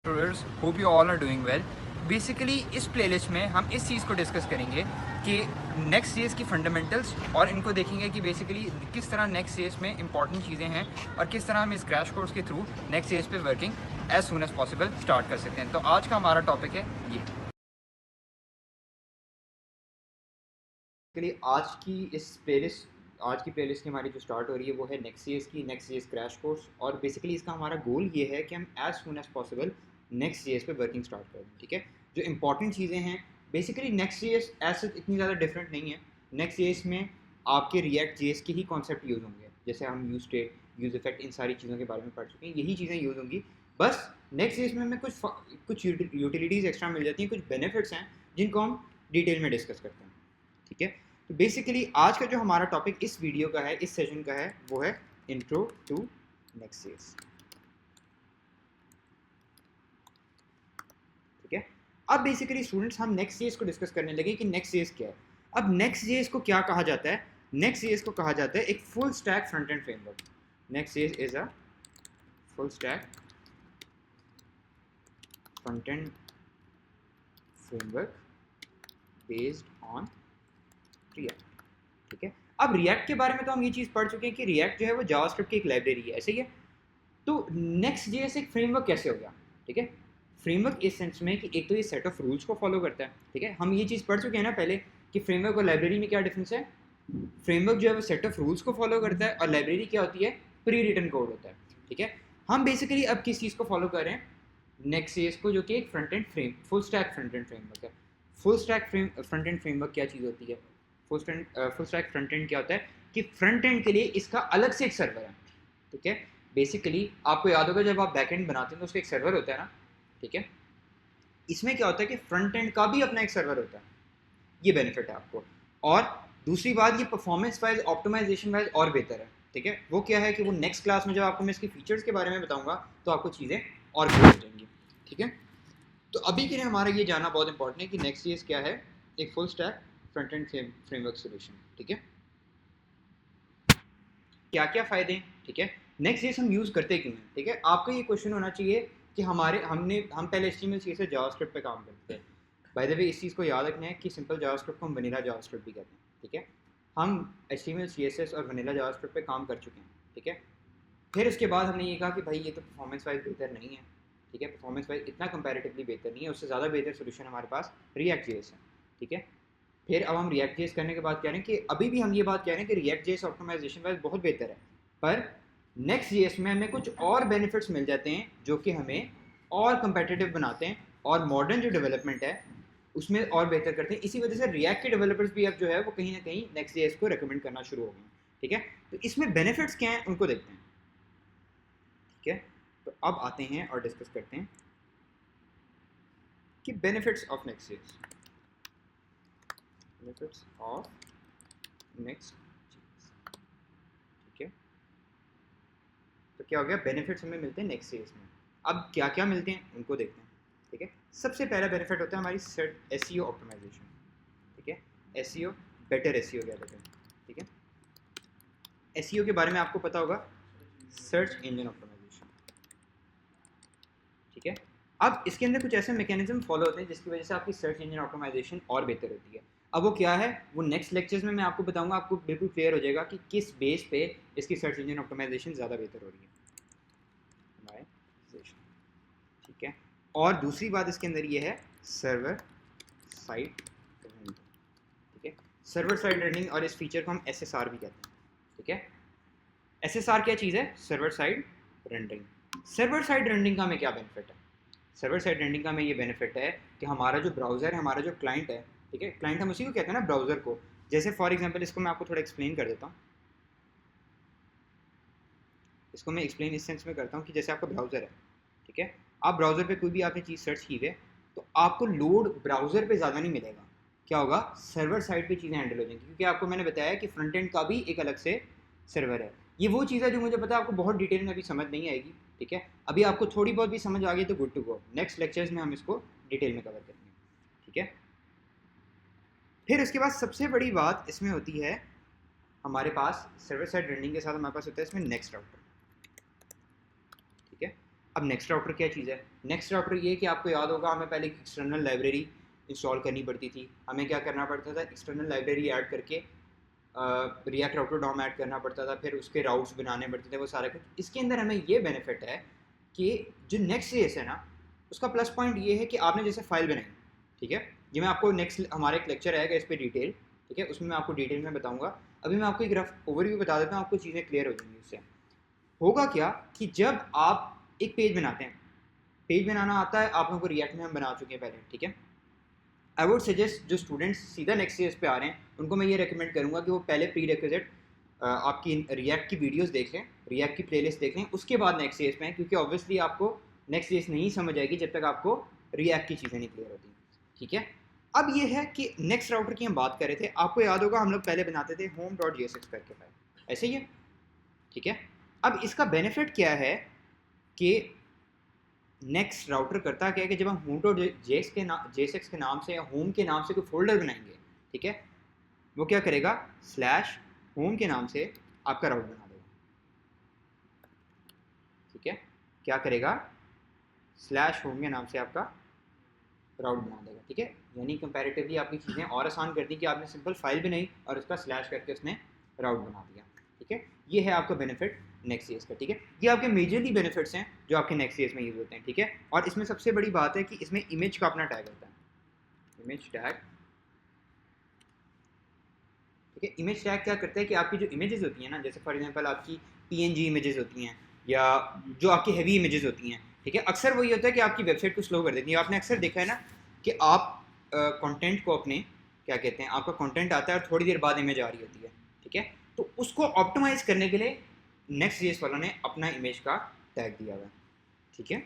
Viewers, hope you all are doing well. Basically इस playlist में हम इस चीज़ को डिस्कस करेंगे कि नेक्स्ट जेएस की फंडामेंटल्स, और इनको देखेंगे कि बेसिकली किस तरह नेक्स्ट जेएस में इंपॉर्टेंट चीज़ें हैं और किस तरह हम इस क्रैश कोर्स के थ्रू नेक्स्ट जेएस पे working as soon as possible start कर सकते हैं। तो आज का हमारा टॉपिक है ये। बेसिकली आज की प्लेलिस्ट की हमारी जो स्टार्ट हो रही है वो है नेक्स्ट जेएस क्रैश कोर्स, और बेसिकली इसका हमारा गोल ये है कि हम as soon as possible next JS पे वर्किंग स्टार्ट कर दें। ठीक है, जो इंपॉर्टेंट चीज़ें हैं बेसिकली नेक्स्ट जेएस ऐसे इतनी ज़्यादा डिफरेंट नहीं है। नेक्स्ट जेएस में आपके रिएक्ट जेएस के ही कॉन्सेप्ट यूज़ होंगे, जैसे हम यूज स्टेट, यूज इफेक्ट, इन सारी चीज़ों के बारे में पढ़ चुके हैं, यही चीज़ें यूज़ होंगी। बस नेक्स्ट जेएस में हमें कुछ यूटिलिटीज़ एक्स्ट्रा मिल जाती हैं, कुछ बेनिफिट्स हैं जिनको हम डिटेल में डिस्कस करते हैं। ठीक है, तो बेसिकली आज का जो हमारा टॉपिक इस वीडियो का है, इस सेशन का है, वो है इंट्रो टू नेक्स्ट जेएस। ठीक है, अब बेसिकली स्टूडेंट्स हम नेक्स्ट जेएस को डिस्कस करने लगे कि नेक्स्ट जेएस क्या है। अब नेक्स्ट जेएस को क्या कहा जाता है? नेक्स्ट जेएस को कहा जाता है एक full stack front end framework. Next JS is a full stack front end framework based on react. ठीक है, अब रिएक्ट के बारे में तो हम ये चीज़ पढ़ चुके हैं कि रिएक्ट जो है वो जावास्क्रिप्ट की एक लाइब्रेरी है, ऐसे ही है। तो नेक्स्ट जेएस एक फ्रेमवर्क कैसे हो गया? ठीक है, फ्रेमवर्क इस सेंस में कि एक तो ये सेट ऑफ रूल्स को फॉलो करता है। ठीक है, हम ये चीज़ पढ़ चुके हैं ना पहले कि फ्रेमवर्क और लाइब्रेरी में क्या डिफरेंस है। फ्रेमवर्क जो है वो सेट ऑफ रूल्स को फॉलो करता है और लाइब्रेरी क्या होती है? प्री रिटन कोड होता है। ठीक है, हम बेसिकली अब किस चीज़ को फॉलो कर रहे हैं? नेक्स्ट जेएस को, जो कि एक front end full stack front end framework है। Full stack front end framework क्या चीज़ होती है? फुल स्टैक फ्रंट एंड क्या होता है कि फ्रंट एंड के लिए इसका अलग से एक सर्वर है। ठीक है, बेसिकली आपको याद होगा जब आप बैक एंड बनाते हैं तो उसका एक सर्वर होता है ना। ठीक है, इसमें क्या होता है कि फ्रंट एंड का भी अपना एक सर्वर होता है, ये बेनिफिट है आपको। और दूसरी बात, ये परफॉर्मेंस वाइज, ऑप्टिमाइजेशन वाइज और बेहतर है। ठीक है, वो क्या है कि वो नेक्स्ट क्लास में जब आपको मैं इसके फीचर्स के बारे में बताऊंगा तो आपको चीज़ें और क्लियर हो जाएंगी। ठीक है, तो अभी के लिए हमारा ये जानना बहुत इंपॉर्टेंट है कि नेक्स्ट चीज़ क्या है? एक full stack front end framework solution. ठीक है, क्या क्या फ़ायदे हैं? ठीक है, नेक्स्ट जेएस हम यूज़ करते क्यों हैं? ठीक है, आपका ये क्वेश्चन होना चाहिए कि हम पहले HTML CSS जावास्क्रिप्ट पे काम करते थे। बाय द वे इस चीज़ को याद रखना है कि सिंपल जावास्क्रिप्ट को हम वनीला जावास्क्रिप्ट भी कहते हैं। ठीक है, हम HTML CSS और वनीला जावास्क्रिप्ट पे काम कर चुके हैं। ठीक है, फिर उसके बाद हमने ये कहा कि भाई ये तो परफॉर्मेंस वाइज बेहतर नहीं है। ठीक है, परफॉर्मेंस वाइज इतना कंपैरेटिवली बेहतर नहीं है, उससे ज़्यादा बेहतर सोल्यूशन हमारे पास रिएक्ट जेएस है। ठीक है, फिर अब हम रिएक्ट जेएस करने के बाद कह रहे हैं कि अभी भी हम ये बात कह रहे हैं कि रिएक्ट जेएस ऑप्टिमाइजेशन वाइज बहुत बेहतर है, पर नेक्स्ट जेएस में हमें कुछ और बेनिफिट्स मिल जाते हैं जो कि हमें और कंपेटिटिव बनाते हैं और मॉडर्न जो डेवलपमेंट है उसमें और बेहतर करते हैं। इसी वजह से रिएक्ट के डेवलपर्स भी अब जो है वो कहीं ना कहीं नेक्स्ट जेएस को रिकमेंड करना शुरू हो गए हैं। ठीक है, तो इसमें बेनिफिट्स क्या हैं उनको देखते हैं। ठीक है, तो अब आते हैं और डिस्कस करते हैं कि benefits of next JS. Benefits of next JS. ठीक है, तो क्या हो गया? बेनिफिट्स हमें मिलते हैं नेक्स्ट जेएस में। अब क्या क्या मिलते हैं उनको देखते हैं। ठीक है, सबसे पहला बेनिफिट होता है हमारी एसईओ ऑप्टिमाइजेशन। ठीक है, एसईओ, बेटर एसईओ क्या कहते हैं। ठीक है, एसईओ के बारे में आपको पता होगा, सर्च इंजन ऑप्टिमाइजेशन। ठीक है, अब इसके अंदर कुछ ऐसे मैकेनिज्म फॉलो होते हैं जिसकी वजह से आपकी सर्च इंजन ऑप्टिमाइजेशन और बेहतर होती है। अब वो क्या है, वो नेक्स्ट लेक्चर्स में मैं आपको बताऊंगा, आपको बिल्कुल क्लियर हो जाएगा कि किस बेस पे इसकी सर्च इंजन ऑप्टिमाइजेशन ज़्यादा बेहतर हो रही है। ठीक है, और दूसरी बात इसके अंदर ये है सर्वर साइड रनिंग। ठीक है, सर्वर साइड रनिंग, और इस फीचर को हम SSR भी कहते हैं। ठीक है, SSR क्या चीज़ है? Server side rendering. Server side rendering का हमें क्या बेनिफिट है? सर्वर साइड रेंडरिंग का हमें ये बेनिफिट है कि हमारा जो ब्राउज़र है, हमारा जो क्लाइंट है, ठीक है, क्लाइंट हम उसी को कहते हैं ना, ब्राउज़र को। जैसे फॉर एग्जांपल इसको मैं आपको थोड़ा एक्सप्लेन कर देता हूँ। इसको मैं एक्सप्लेन इस सेंस में करता हूँ कि जैसे आपका ब्राउज़र है, ठीक है, आप ब्राउज़र पे कोई भी आपने चीज़ सर्च की है तो आपको लोड ब्राउज़र पे ज़्यादा नहीं मिलेगा। क्या होगा? सर्वर साइड पे चीज़ें हैंडल हो जाएंगी, क्योंकि आपको मैंने बताया कि फ्रंट एंड का भी एक अलग से सर्वर है। ये वो चीज़ है जो मुझे पता है आपको बहुत डिटेल में अभी समझ नहीं आएगी। ठीक है, अभी आपको थोड़ी बहुत भी समझ आ गई तो good to go, next lectures में हम इसको डिटेल में कवर करेंगे। ठीक है, फिर उसके बाद सबसे बड़ी बात इसमें होती है, हमारे पास सर्वर साइड रेंडरिंग के साथ हमारे पास होता है इसमें नेक्स्ट राउटर। ठीक है, अब नेक्स्ट राउटर क्या चीज़ है? नेक्स्ट राउटर ये कि आपको याद होगा हमें पहले एक्सटर्नल लाइब्रेरी इंस्टॉल करनी पड़ती थी, हमें क्या करना पड़ता था, एक्सटर्नल लाइब्रेरी ऐड करके रिएक्ट राउटर डॉम ऐड करना पड़ता था, फिर उसके राउट्स बनाने पड़ते थे, वो सारा कुछ। इसके अंदर हमें ये बेनिफिट है कि जो नेक्स्ट जेएस है ना, उसका प्लस पॉइंट ये है कि आपने जैसे फाइल बनाई, ठीक है, ये मैं आपको नेक्स्ट हमारा एक लेक्चर आएगा इस पर डिटेल, ठीक है, उसमें मैं आपको डिटेल में बताऊंगा। अभी मैं आपको एक रफ ओवरव्यू बता देता हूँ, आपको चीज़ें क्लियर हो जाएंगी उससे। होगा क्या कि जब आप एक पेज बनाते हैं, पेज बनाना आता है आप लोगों को, रिएक्ट में हम बना चुके हैं पहले, ठीक है। आई वुड सजेस्ट जो स्टूडेंट्स सीधा नेक्स्ट ईयर्स पे आ रहे हैं उनको मैं ये रेकमेंड करूँगा कि वो पहले प्री रिक्विजिट आपकी रिएक्ट की वीडियोस देख लें, रिएक्ट की प्लेलिस्ट देख लें, उसके बाद नेक्स्ट ईयर्स में, क्योंकि ऑब्वियसली आपको नेक्स्ट ईयर्स नहीं समझ आएगी जब तक आपको रिएक्ट की चीज़ें नहीं क्लियर होती, ठीक है। अब ये है कि नेक्स्ट राउटर की हम बात कर रहे थे, आपको याद होगा हम लोग पहले बनाते थे home.jsx करके फाइल, ऐसे ही है, ठीक है। अब इसका बेनिफिट क्या है कि नेक्स्ट राउटर करता क्या है कि जब हम होम डॉट जेएसएक्स के नाम से या होम के नाम से कोई फोल्डर बनाएंगे, ठीक है, वो क्या करेगा, स्लैश होम के नाम से आपका राउट बना देगा, ठीक है, क्या करेगा, स्लैश होम के नाम से आपका राउट बना देगा, ठीक है। यानी कंपैरेटिवली आपकी चीज़ें और आसान कर दी कि आपने सिंपल फाइल बनाई और उसका स्लैश करके उसने राउट बना दिया, ठीक है। ये है आपका बेनिफिट नेक्स्ट ईयर्स का, ठीक है। ये आपके मेजरली बेनिफिट्स हैं जो आपके नेक्स्ट ईयर्स में यूज़ होते हैं, ठीक है। और इसमें सबसे बड़ी बात है कि इसमें इमेज का अपना टैग होता है, इमेज टैग, ठीक है। इमेज टैग क्या करता है कि आपकी जो इमेजेस होती हैं ना, जैसे फॉर एग्जांपल आपकी पीएनजी इमेजेस होती हैं या जो आपकी हैवी इमेजेस होती हैं, ठीक है, अक्सर वही होता है कि आपकी वेबसाइट को स्लो कर देती है। आपने अक्सर देखा है ना कि आप कंटेंट को अपने क्या कहते हैं, आपका कंटेंट आता है और थोड़ी देर बाद इमेज आ रही होती है, ठीक है। तो उसको ऑप्टिमाइज करने के लिए नेक्स्ट जेएस वालों ने अपना इमेज का टैग दिया हुआ है, ठीक है।